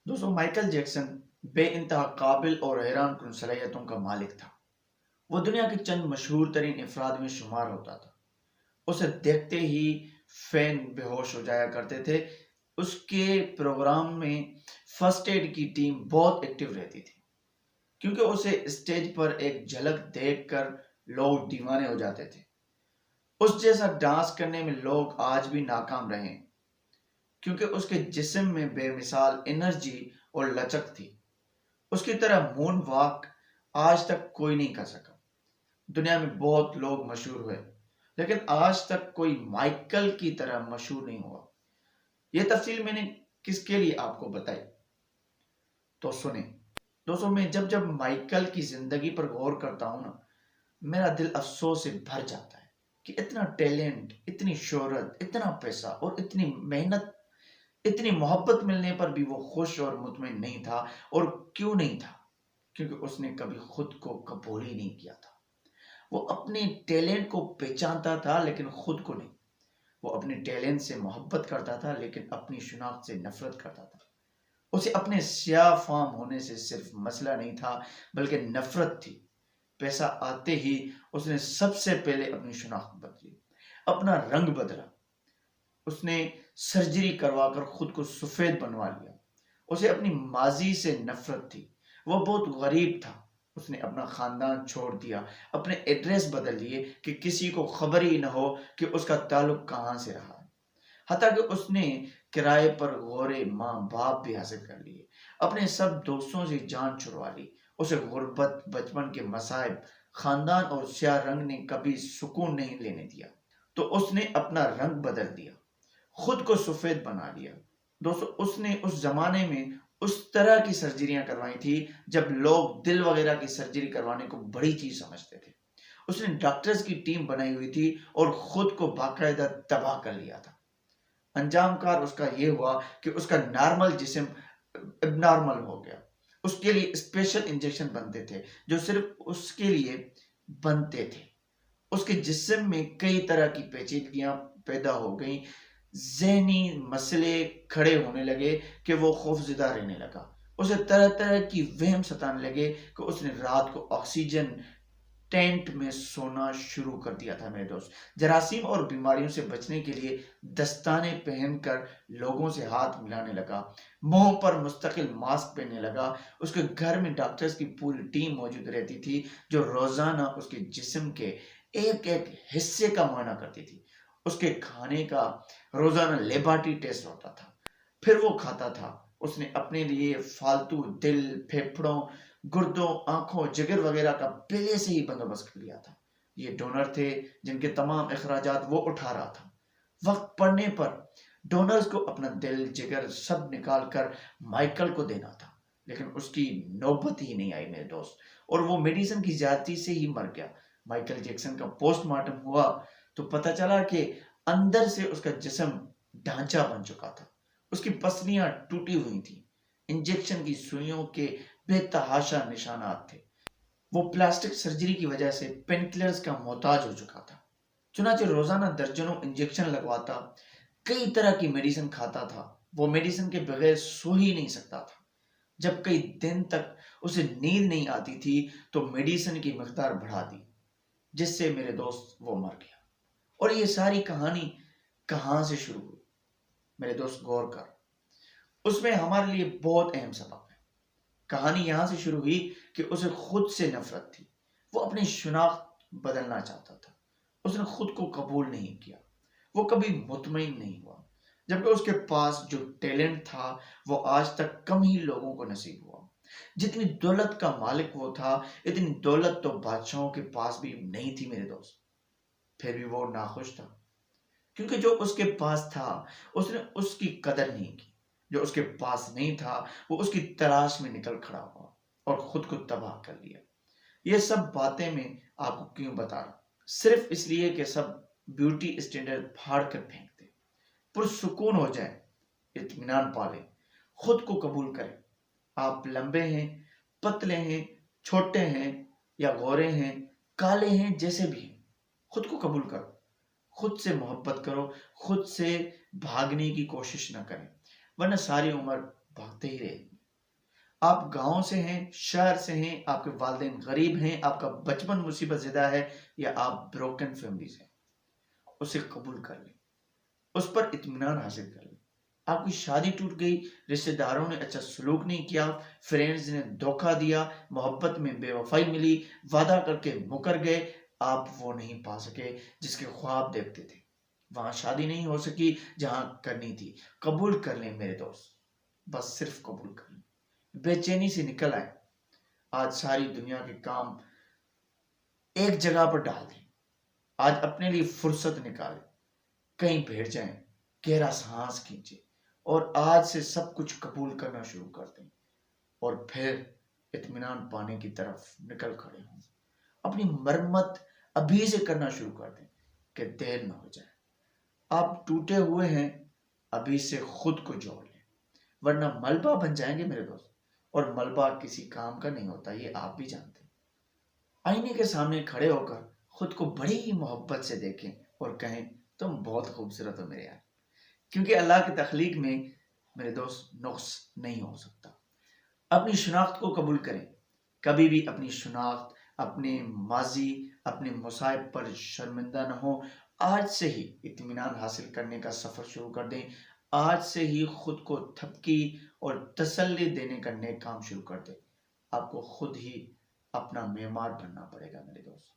دوستوں، Michael Jackson بے انتہا قابل اور حیران کن صلاحیتوں کا مالک تھا۔ وہ دنیا کے چند مشہور ترین افراد میں شمار ہوتا تھا۔ اسے دیکھتے ہی فین بے ہوش ہو جایا کرتے تھے۔ اس کے پروگرام میں فرسٹ ایڈ کی ٹیم بہت ایکٹیو رہتی تھی، کیونکہ اسے اسٹیج پر ایک جھلک دیکھ کر لوگ دیوانے ہو جاتے تھے۔ اس جیسا ڈانس کرنے میں لوگ آج بھی ناکام رہے ہیں، کیونکہ اس کے جسم میں بے مثال انرجی اور لچک تھی۔ اس کی طرح مون واک آج تک کوئی نہیں کر سکا۔ دنیا میں بہت لوگ مشہور ہوئے، لیکن آج تک کوئی مائیکل کی طرح مشہور نہیں ہوا۔ یہ تفصیل میں نے کس کے لیے آپ کو بتائی، تو سنیں۔ دوستوں، میں جب مائیکل کی زندگی پر غور کرتا ہوں نا، میرا دل افسوس سے بھر جاتا ہے کہ اتنا ٹیلنٹ، اتنی شہرت، اتنا پیسہ اور اتنی محنت، اتنی محبت ملنے پر بھی وہ خوش اور مطمئن نہیں تھا۔ اور کیوں نہیں تھا؟ کیونکہ اس نے کبھی خود کو قبول ہی نہیں کیا تھا۔ وہ اپنے ٹیلنٹ کو پہچانتا تھا لیکن خود کو نہیں۔ وہ اپنے ٹیلنٹ سے محبت کرتا تھا لیکن اپنی شناخت سے نفرت کرتا تھا۔ اسے اپنے سیاہ فام ہونے سے صرف مسئلہ نہیں تھا، بلکہ نفرت تھی۔ پیسہ آتے ہی اس نے سب سے پہلے اپنی شناخت بدلی، اپنا رنگ بدلا۔ اس نے سرجری کروا کر خود کو سفید بنوا لیا۔ اسے اپنی ماضی سے نفرت تھی۔ وہ بہت غریب تھا۔ اس نے اپنا خاندان چھوڑ دیا، اپنے ایڈریس بدل لیے کہ کسی کو خبر ہی نہ ہو کہ اس کا تعلق کہاں سے رہا ہے۔ حتیٰ کہ اس نے کرائے پر گورے ماں باپ بھی حاصل کر لیے، اپنے سب دوستوں سے جان چھڑوا لی۔ اسے غربت، بچپن کے مصائب، خاندان اور سیاہ رنگ نے کبھی سکون نہیں لینے دیا، تو اس نے اپنا رنگ بدل دیا، خود کو سفید بنا لیا۔ دوستو، اس نے اس زمانے میں اس طرح کی سرجریاں کروائی تھی جب لوگ دل وغیرہ کی سرجری کروانے کو بڑی چیز سمجھتے تھے۔ اس نے ڈاکٹرز کی ٹیم بنائی ہوئی تھی اور خود کو باقاعدہ تباہ کر لیا تھا۔ انجام کار اس کا یہ ہوا کہ اس کا نارمل جسم اب نارمل ہو گیا۔ اس کے لیے اسپیشل انجیکشن بنتے تھے جو صرف اس کے لیے بنتے تھے۔ اس کے جسم میں کئی طرح کی پیچیدگیاں پیدا ہو گئیں، ذہنی مسئلے کھڑے ہونے لگے کہ وہ خوفزدہ رہنے لگا۔ اسے طرح طرح کی وہم ستانے لگے کہ اس نے رات کو آکسیجن ٹینٹ میں سونا شروع کر دیا تھا۔ میرے دوست، جراثیم اور بیماریوں سے بچنے کے لیے دستانے پہن کر لوگوں سے ہاتھ ملانے لگا، منہ پر مستقل ماسک پہننے لگا۔ اس کے گھر میں ڈاکٹرز کی پوری ٹیم موجود رہتی تھی جو روزانہ اس کے جسم کے ایک ایک حصے کا معائنہ کرتی تھی۔ اس کے کھانے کا روزانہ لیبارٹری ٹیسٹ ہوتا تھا، پھر وہ کھاتا تھا۔ اس نے اپنے لیے فالتو دل، پھیپھڑوں، گردوں، آنکھوں، جگر وغیرہ کا پہلے سے ہی بندوبست کر لیا تھا۔ یہ ڈونر تھے جن کے تمام اخراجات وہ اٹھا رہا تھا۔ وقت پڑنے پر ڈونرز کو اپنا دل، جگر سب نکال کر مائیکل کو دینا تھا، لیکن اس کی نوبت ہی نہیں آئی میرے دوست، اور وہ میڈیسن کی زیادتی سے ہی مر گیا۔ مائیکل جیکسن کا پوسٹ مارٹم ہوا تو پتہ چلا کہ اندر سے اس کا جسم ڈھانچہ بن چکا تھا۔ اس کی پسلیاں ٹوٹی ہوئی تھیں، انجیکشن کی سوئیوں کے بے تحاشا نشانات تھے۔ وہ پلاسٹک سرجری کی وجہ سے پین کلرز کا محتاج ہو چکا تھا، چنانچہ روزانہ درجنوں انجیکشن لگواتا، کئی طرح کی میڈیسن کھاتا تھا۔ وہ میڈیسن کے بغیر سو ہی نہیں سکتا تھا۔ جب کئی دن تک اسے نیند نہیں آتی تھی تو میڈیسن کی مقدار بڑھا دی، جس سے میرے دوست وہ مر گیا۔ اور یہ ساری کہانی کہاں سے شروع ہوئی؟ میرے دوست غور کر، اس میں ہمارے لیے بہت اہم سبق ہے۔ کہانی یہاں سے شروع ہوئی کہ اسے خود سے نفرت تھی۔ وہ اپنی شناخت بدلنا چاہتا تھا۔ اس نے خود کو قبول نہیں کیا۔ وہ کبھی مطمئن نہیں ہوا، جبکہ اس کے پاس جو ٹیلنٹ تھا وہ آج تک کم ہی لوگوں کو نصیب ہوا۔ جتنی دولت کا مالک وہ تھا، اتنی دولت تو بادشاہوں کے پاس بھی نہیں تھی میرے دوست۔ پھر بھی وہ ناخوش تھا، کیونکہ جو اس کے پاس تھا اس نے اس کی قدر نہیں کی۔ جو اس کے پاس نہیں تھا وہ اس کی تلاش میں نکل کھڑا ہوا اور خود کو تباہ کر لیا۔ یہ سب باتیں میں آپ کو کیوں بتا رہا؟ صرف اس لیے کہ سب بیوٹی اسٹینڈرڈ پھاڑ کر پھینک دیں، پرسکون ہو جائیں، اطمینان پالیں، خود کو قبول کریں۔ آپ لمبے ہیں، پتلے ہیں، چھوٹے ہیں یا گورے ہیں، کالے ہیں، جیسے بھی ہیں، خود کو قبول کرو، خود سے محبت کرو، خود سے بھاگنے کی کوشش نہ کریں، ورنہ ساری عمر بھاگتے ہی رہیں گے۔ آپ گاؤں سے ہیں، شہر سے ہیں، آپ کے والدین غریب ہیں، آپ کا بچپن مصیبت زدہ ہے، یا آپ بروکن فیملی سے ہیں، اسے قبول کر لیں، اس پر اطمینان حاصل کر لیں۔ آپ کی شادی ٹوٹ گئی، رشتہ داروں نے اچھا سلوک نہیں کیا، فرینڈز نے دھوکہ دیا، محبت میں بے وفائی ملی، وعدہ کر کے مکر گئے، آپ وہ نہیں پا سکے جس کے خواب دیکھتے تھے، وہاں شادی نہیں ہو سکی جہاں کرنی تھی۔ قبول کر لیں میرے دوست، بس صرف قبول کر لیں، بے چینی سے نکل آئے۔ آج ساری دنیا کے کام ایک جگہ پر ڈال دیں، آج اپنے لیے فرصت نکالیں، کہیں بیٹھ جائیں، گہرا سانس کھینچیں، اور آج سے سب کچھ قبول کرنا شروع کر دیں، اور پھر اطمینان پانے کی طرف نکل کھڑے ہوں۔ اپنی مرمت ابھی سے کرنا شروع کر دیں کہ دیر نہ ہو جائے۔ آپ ٹوٹے ہوئے ہیں، ابھی سے خود کو جوڑ لیں، ورنہ ملبہ بن جائیں گے میرے دوست، اور ملبہ کسی کام کا نہیں ہوتا، یہ آپ بھی جانتے ہیں۔ آئینے کے سامنے کھڑے ہو کر خود کو بڑی ہی محبت سے دیکھیں اور کہیں تم بہت خوبصورت ہو میرے یار، کیونکہ اللہ کی تخلیق میں میرے دوست نقص نہیں ہو سکتا۔ اپنی شناخت کو قبول کریں، کبھی بھی اپنی شناخت، اپنے ماضی، اپنے مصائب پر شرمندہ نہ ہو۔ آج سے ہی اطمینان حاصل کرنے کا سفر شروع کر دیں، آج سے ہی خود کو تھپکی اور تسلی دینے کا نیک کام شروع کر دیں۔ آپ کو خود ہی اپنا معمار بننا پڑے گا میرے دوست۔